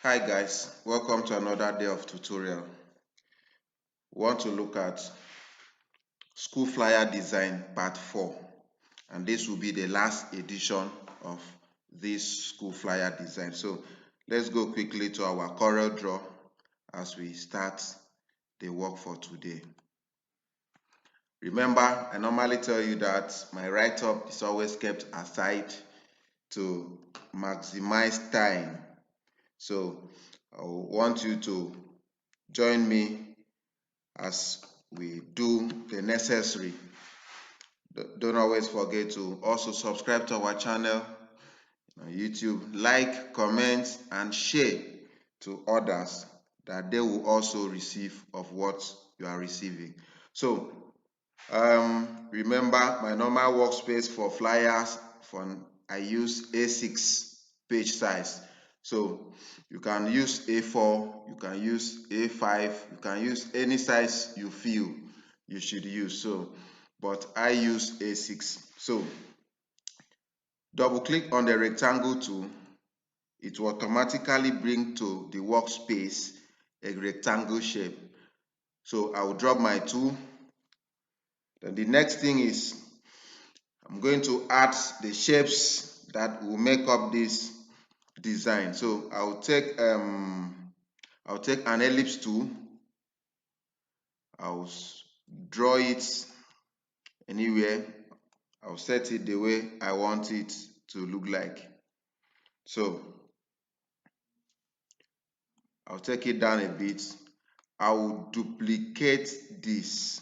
Hi guys, welcome to another day of tutorial. We want to look at school flyer design part 4, and this will be the last edition of this school flyer design. So let's go quickly to our Corel Draw as we start the work for today. Remember, I normally tell you that my write-up is always kept aside to maximize time. So I want you to join me as we do the necessary. Don't always forget to also subscribe to our channel on YouTube, like, comment, and share to others that they will also receive of what you are receiving. So remember my normal workspace for flyers, I use A6 page size. So you can use A4, you can use A5, you can use any size you feel you should use. So, but I use A6. So double click on the rectangle tool. It will automatically bring to the workspace a rectangle shape. So I will drop my tool. Then the next thing is I'm going to add the shapes that will make up this design. So I'll take an ellipse tool. I'll draw it anywhere. I'll set it the way I want it to look like. So I'll take it down a bit. I will duplicate this.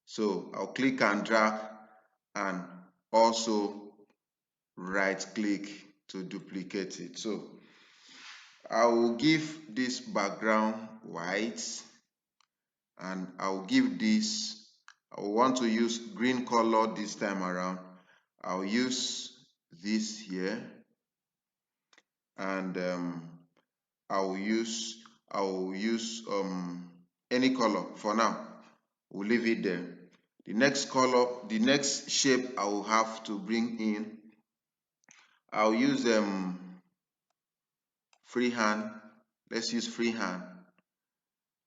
So I'll click and drag and also right click to duplicate it. So I will give this background white, and I'll give this, I will want to use green color this time around. I'll use this here, and I'll use any color for now. We'll leave it there. The next shape I will have to bring in, I'll use freehand. Let's use freehand.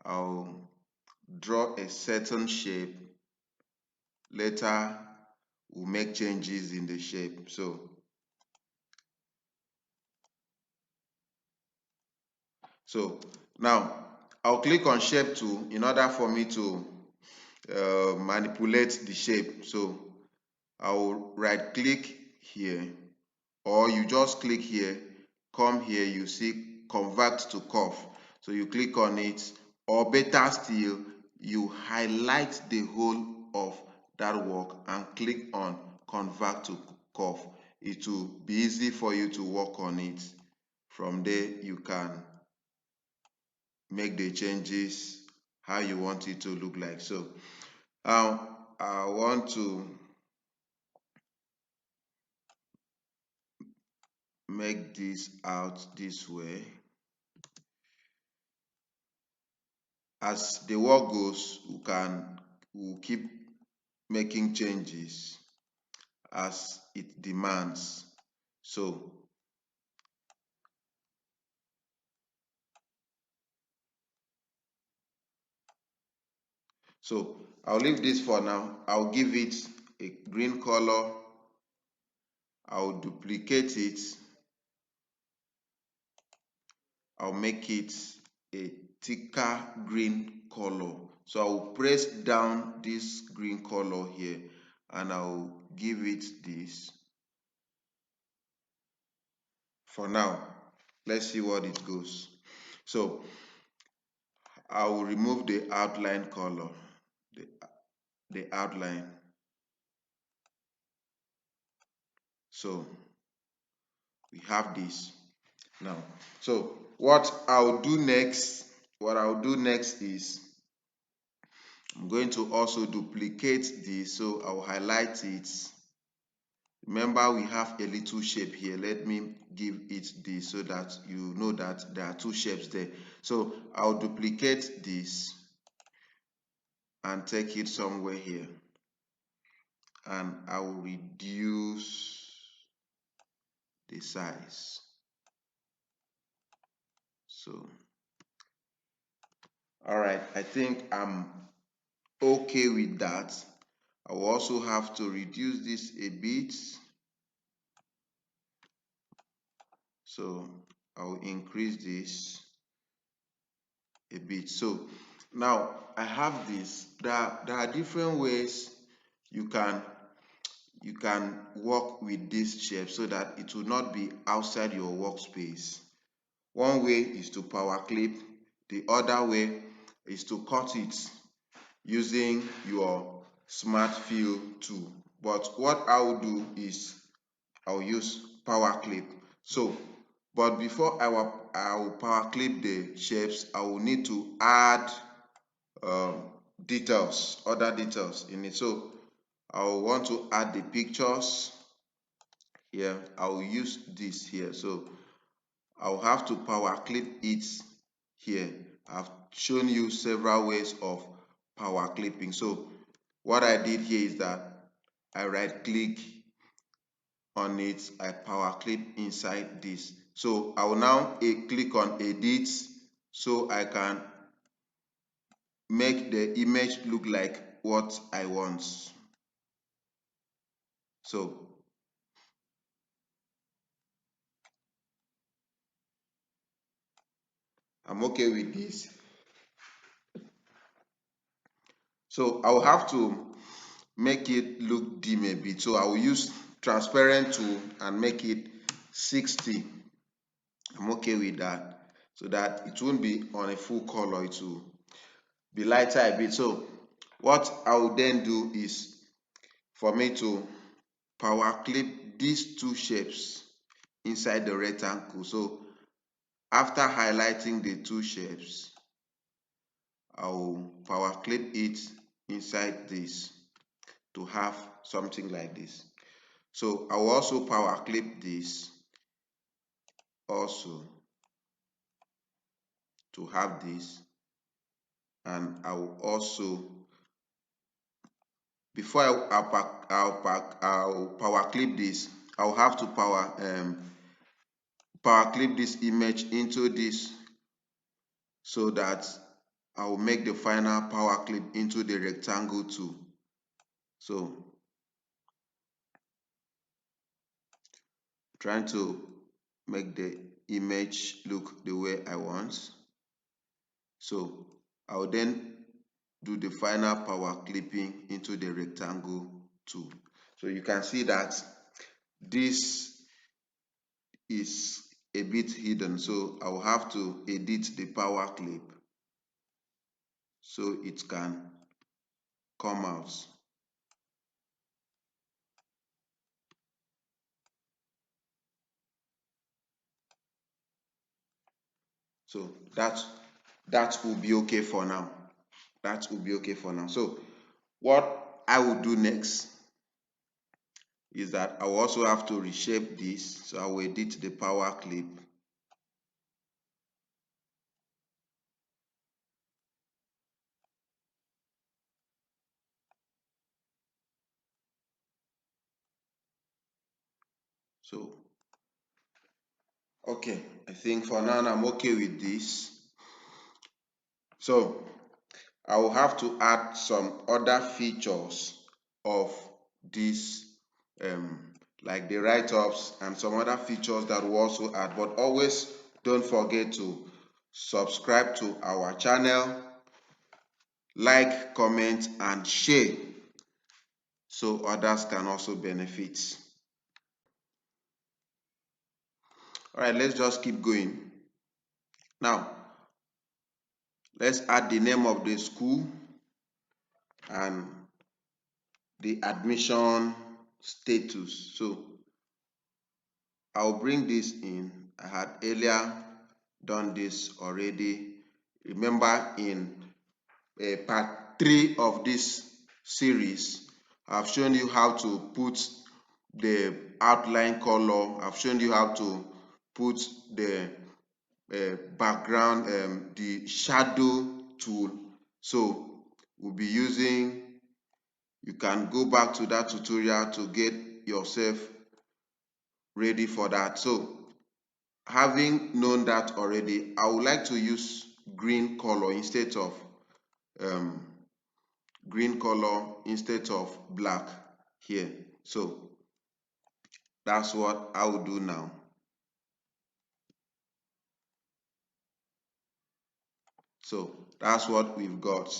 I'll draw a certain shape. Later we'll make changes in the shape. So now I'll click on shape tool in order for me to manipulate the shape. So I'll right click here, or you just click here, come here, you see convert to curve. So you click on it, or better still, you highlight the whole of that work and click on convert to curve. It will be easy for you to work on it. From there you can make the changes how you want it to look like. So I want to make this out this way. As the work goes, we'll keep making changes as it demands. So I'll leave this for now. I'll give it a green color. I'll duplicate it. I'll make it a thicker green color. So I'll press down this green color here, and I'll give it this. For now, let's see what it goes. So I will remove the outline color, the outline. So we have this now. So what I'll do next is I'm going to also duplicate this. So I'll highlight it. Remember, we have a little shape here. Let me give it this so that you know that there are two shapes there. So I'll duplicate this and take it somewhere here, and I will reduce the size. So all right, I think I'm okay with that. I will also have to reduce this a bit. So I'll increase this a bit. So now I have this. There are different ways you can work with this shape so that it will not be outside your workspace. One way is to power clip. The other way is to cut it using your smart fill tool. But what I will do is I'll use power clip. So, but before I will power clip the shapes, I will need to add details, other details in it. So I will want to add the pictures here. I will use this here. So I'll have to power clip it here. I've shown you several ways of power clipping. So what I did here is that I right click on it, I power clip inside this. So I will now click on edit so I can make the image look like what I want. So I'm okay with this. So I will have to make it look dim a bit. So I will use transparent tool and make it 60. I'm okay with that, so that it won't be on a full color, it will be lighter a bit. So what I will then do is for me to power clip these two shapes inside the rectangle. So after highlighting the two shapes, I will power clip it inside this to have something like this. So I will also power clip this also to have this, and I will also, before I'll power clip this, I'll have to power clip this image into this so that I will make the final power clip into the rectangle too. So trying to make the image look the way I want. So I will then do the final power clipping into the rectangle too. So you can see that this is a bit hidden, so I will have to edit the power clip so it can come out. So that will be okay for now. That will be okay for now. So what I will do next is that I will also have to reshape this. So I will edit the power clip. So okay, I think for now I'm okay with this. So I will have to add some other features of this, like the write-ups and some other features that we'll also add. But always don't forget to subscribe to our channel, like, comment, and share so others can also benefit. All right, let's just keep going. Now, let's add the name of the school and the admission status. So I'll bring this in. I had earlier done this already. Remember, in part 3 of this series, I've shown you how to put the outline color. I've shown you how to put the background, the shadow tool. So we'll be using, you can go back to that tutorial to get yourself ready for that. So having known that already, I would like to use green color instead of black here. So that's what I will do now. So that's what we've got.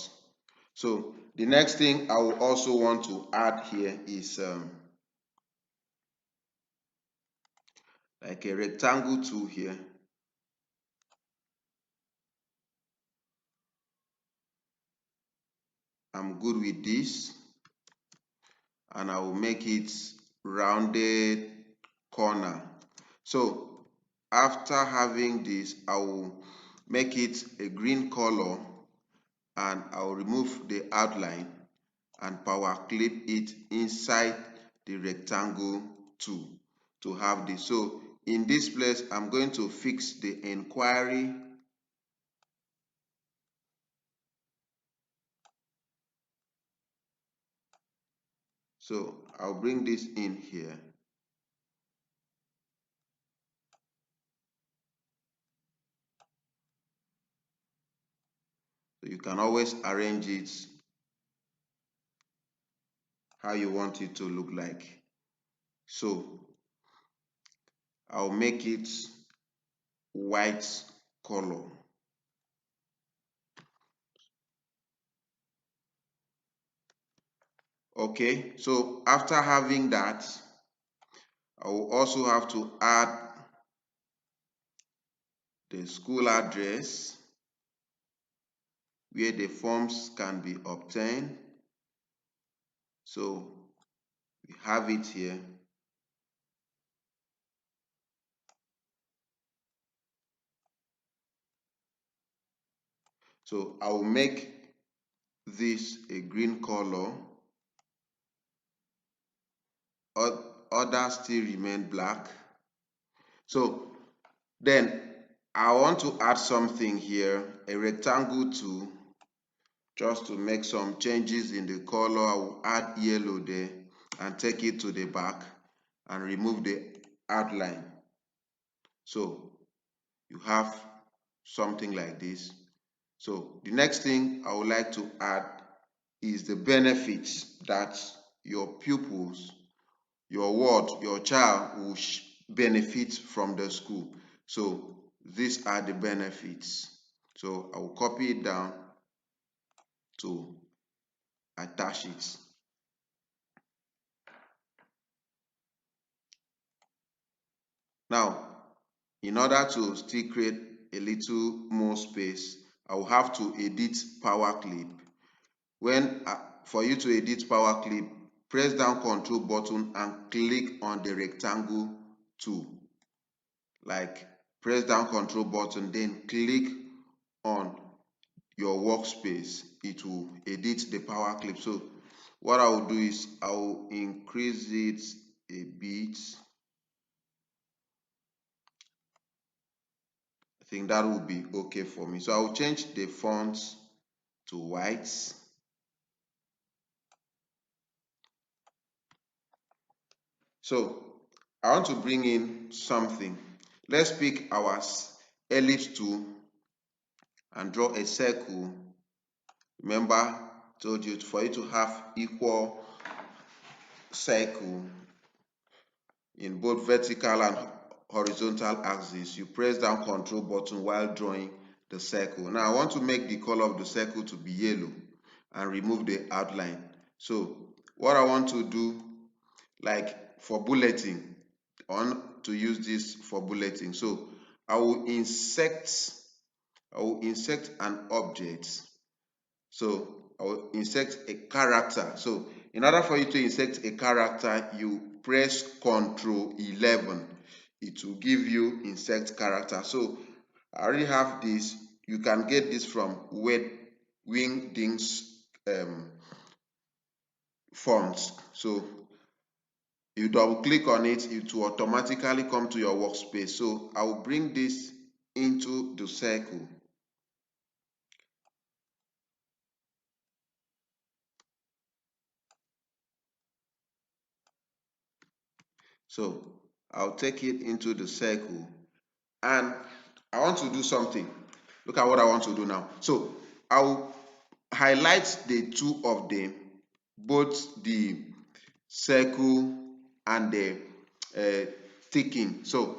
So the next thing I will also want to add here is like a rectangle tool here. I'm good with this, and I will make it rounded corner. So after having this, I will make it a green color, and I will remove the outline and power clip it inside the rectangle tool to have this. So in this place, I'm going to fix the inquiry. So I'll bring this in here. So you can always arrange it how you want it to look like. So I'll make it white color. Okay, so after having that, I will also have to add the school address where the forms can be obtained. So we have it here. So I will make this a green color. Others still remain black. So then I want to add something here, a rectangle tool, just to make some changes in the color. I will add yellow there and take it to the back and remove the outline. So you have something like this. So the next thing I would like to add is the benefits that your pupils, your child will benefit from the school. So these are the benefits. So I will copy it down to attach it. Now, in order to still create a little more space, I will have to edit power clip. For you to edit power clip, press down Control button and click on the rectangle tool. Like press down Control button, then click on your workspace. It will edit the power clip. So what I will do is I will increase it a bit. I think that will be okay for me. So I will change the font to white. So I want to bring in something. Let's pick our ellipse tool and draw a circle. Remember, I told you for you to have equal circle in both vertical and horizontal axis, you press down Control button while drawing the circle. Now I want to make the color of the circle to be yellow and remove the outline. So what I want to do, like for bulleting, I want to use this for bulleting. So I will insert an object. So I will insert a character. So in order for you to insert a character, you press Ctrl 11. It will give you insert character. So I already have this. You can get this from Wingdings fonts. So you double click on it, it will automatically come to your workspace. So I will bring this into the circle. So I'll take it into the circle, and I want to do something. Look at what I want to do now. So I'll highlight the two of them, both the circle and the ticking. So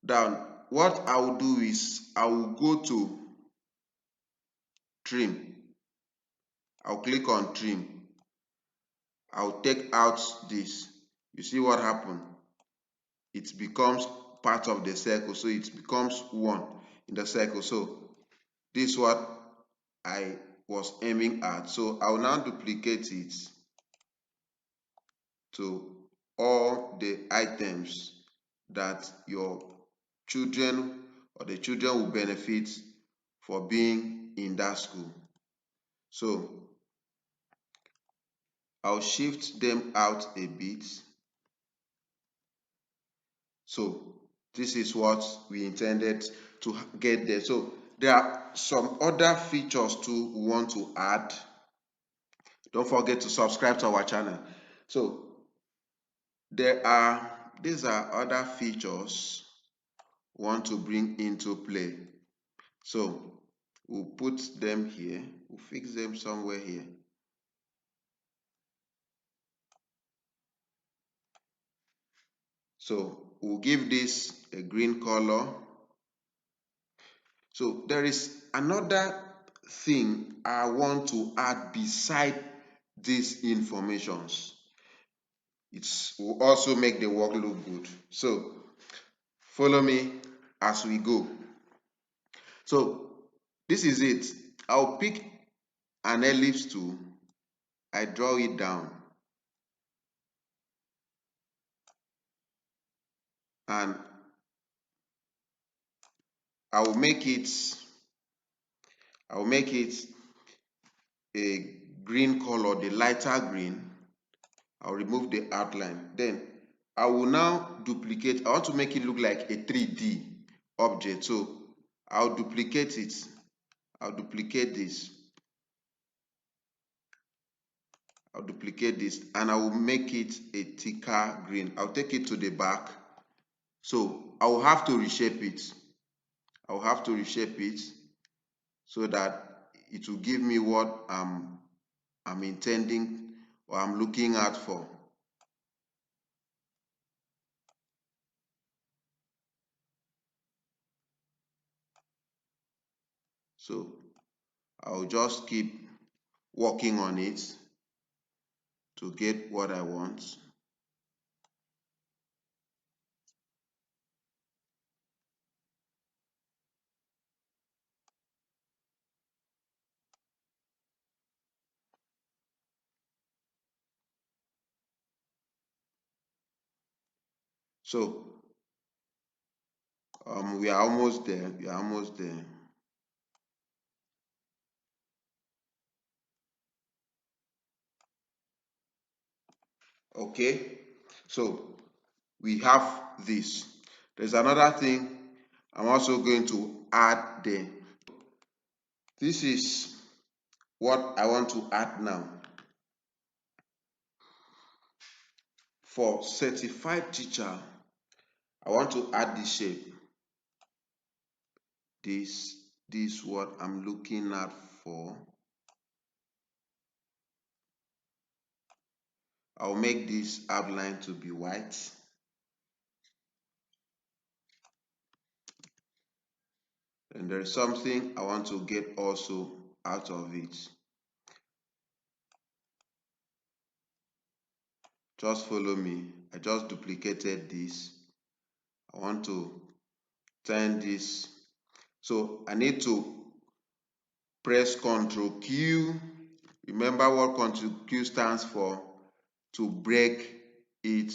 down, what I will do is I will go to trim. I'll click on trim. I'll take out this. You see what happened? It becomes part of the circle, so it becomes one in the circle. So this is what I was aiming at. So I will now duplicate it to all the items that your children or the children will benefit for being in that school. So I'll shift them out a bit. So this is what we intended to get there. So there are some other features too we want to add. Don't forget to subscribe to our channel. So these are other features we want to bring into play. So we'll put them here. We'll fix them somewhere here. So we'll give this a green color. So there is another thing I want to add beside these informations. It will also make the work look good. So follow me as we go. So this is it. I'll pick an ellipse tool. I draw it down. And I will make it a green color, the lighter green. I'll remove the outline. Then I will now duplicate. I want to make it look like a 3D object. So I'll duplicate it. I'll duplicate this. I'll duplicate this and I will make it a thicker green. I'll take it to the back. So I will have to reshape it. I will have to reshape it so that it will give me what I'm intending or I'm looking at for. So I'll just keep working on it to get what I want. So we are almost there. We are almost there. Okay, so we have this. There's another thing I'm also going to add there. This is what I want to add now. For certified teacher, I want to add this shape. This is what I'm looking at for. I'll make this outline to be white. And there is something I want to get also out of it. Just follow me. I just duplicated this. I want to turn this. So I need to press Ctrl Q. Remember what Ctrl Q stands for? To break it,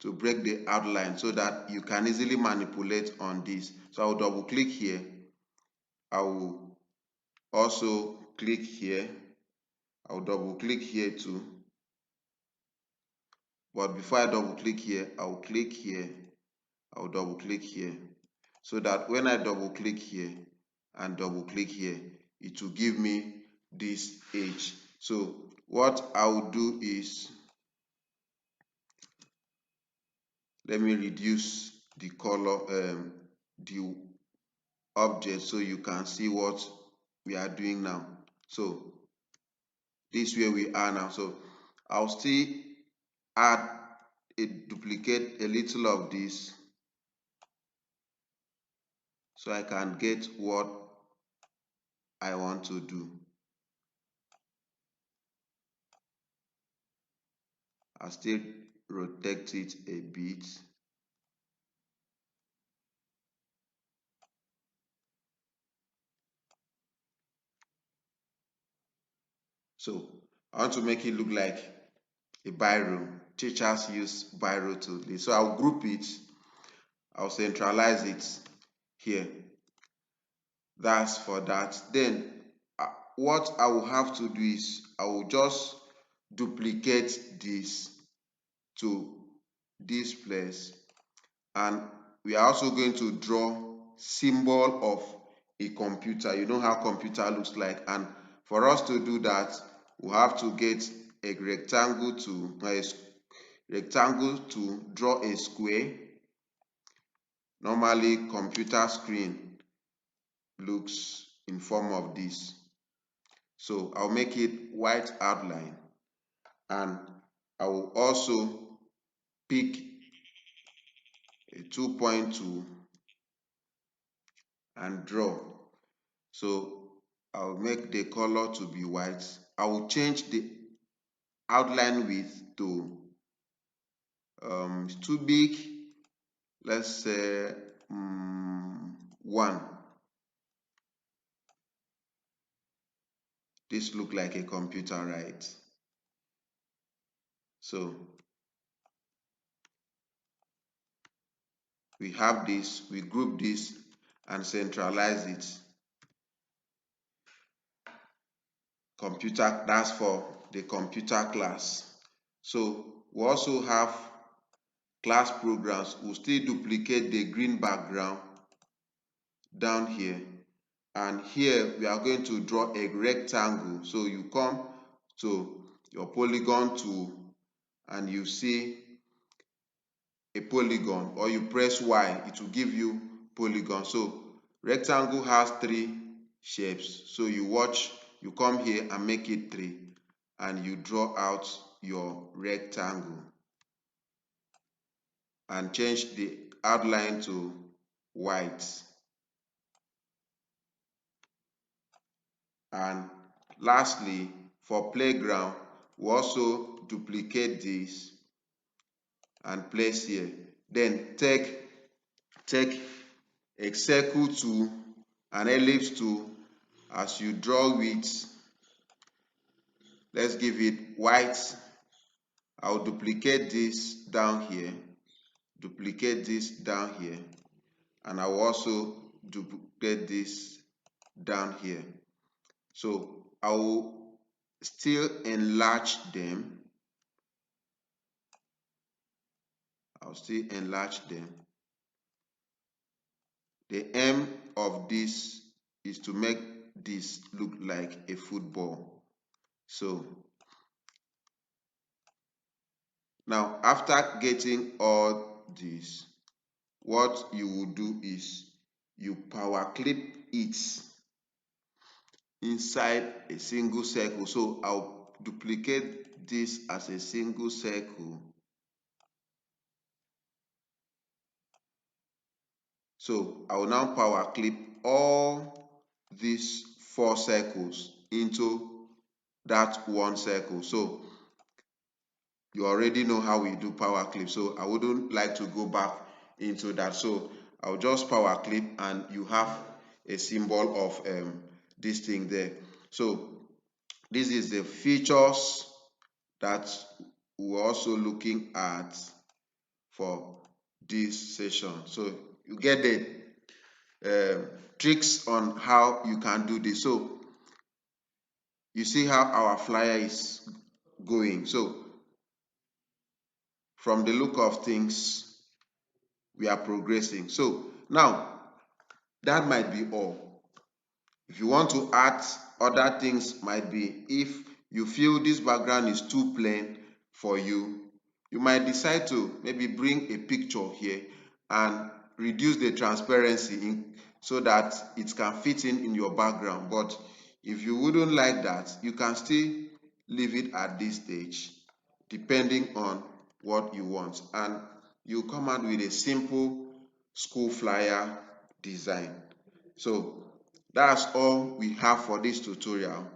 to break the outline so that you can easily manipulate on this. So I will double click here. I will also click here. I will double click here too. But before I double click here, I will click here. I will double click here. So that when I double click here and double click here, it will give me this edge. So what I will do is, let me reduce the color, the object, so you can see what we are doing now. So this is where we are now. So I'll still add duplicate a little of this so I can get what I want to do. I'll still rotate it a bit. So I want to make it look like a biro. Teachers use biro to, so I'll group it, I'll centralize it here. That's for that. Then what I will have to do is I will just duplicate this to this place, and we are also going to draw symbol of a computer. You know how computer looks like, and for us to do that, we have to get a rectangle to draw a square. Normally computer screen looks in form of this. So I'll make it white outline, and I will also pick a 2-point tool and draw. So I'll make the color to be white. I will change the outline width to it's too big. Let's say 1. This look like a computer, right? So we have this, we group this and centralize it. Computer, that's for the computer class. So we also have class programs. We'll still duplicate the green background down here, and here we are going to draw a rectangle. So you come to your polygon tool and you see a polygon, or you press Y, it will give you polygon. So rectangle has 3 shapes, so you come here and make it 3, and you draw out your rectangle and change the outline to white. And lastly, for playground, we also duplicate this and place here. Then take a circle tool, an ellipse tool. As you draw with, let's give it white. I'll duplicate this down here, duplicate this down here, and I'll also duplicate this down here. So I will still enlarge them. I'll still enlarge them. The aim of this is to make this look like a football. So now, after getting all this, what you will do is you power clip it inside a single circle. So I'll duplicate this as a single circle. So I will now power clip all these 4 circles into that one circle. So you already know how we do power clip, so I wouldn't like to go back into that. So I'll just power clip, and you have a symbol of this thing there. So this is the features that we're also looking at for this session. So you get the tricks on how you can do this. So you see how our flyer is going. So from the look of things, we are progressing. So now that might be all. If you want to add other things, might be if you feel this background is too plain for you, You might decide to maybe bring a picture here and reduce the transparency so that it can fit in your background. But if you wouldn't like that, you can still leave it at this stage depending on what you want, and you come out with a simple school flyer design. So that's all we have for this tutorial.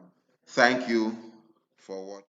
Thank you for watching.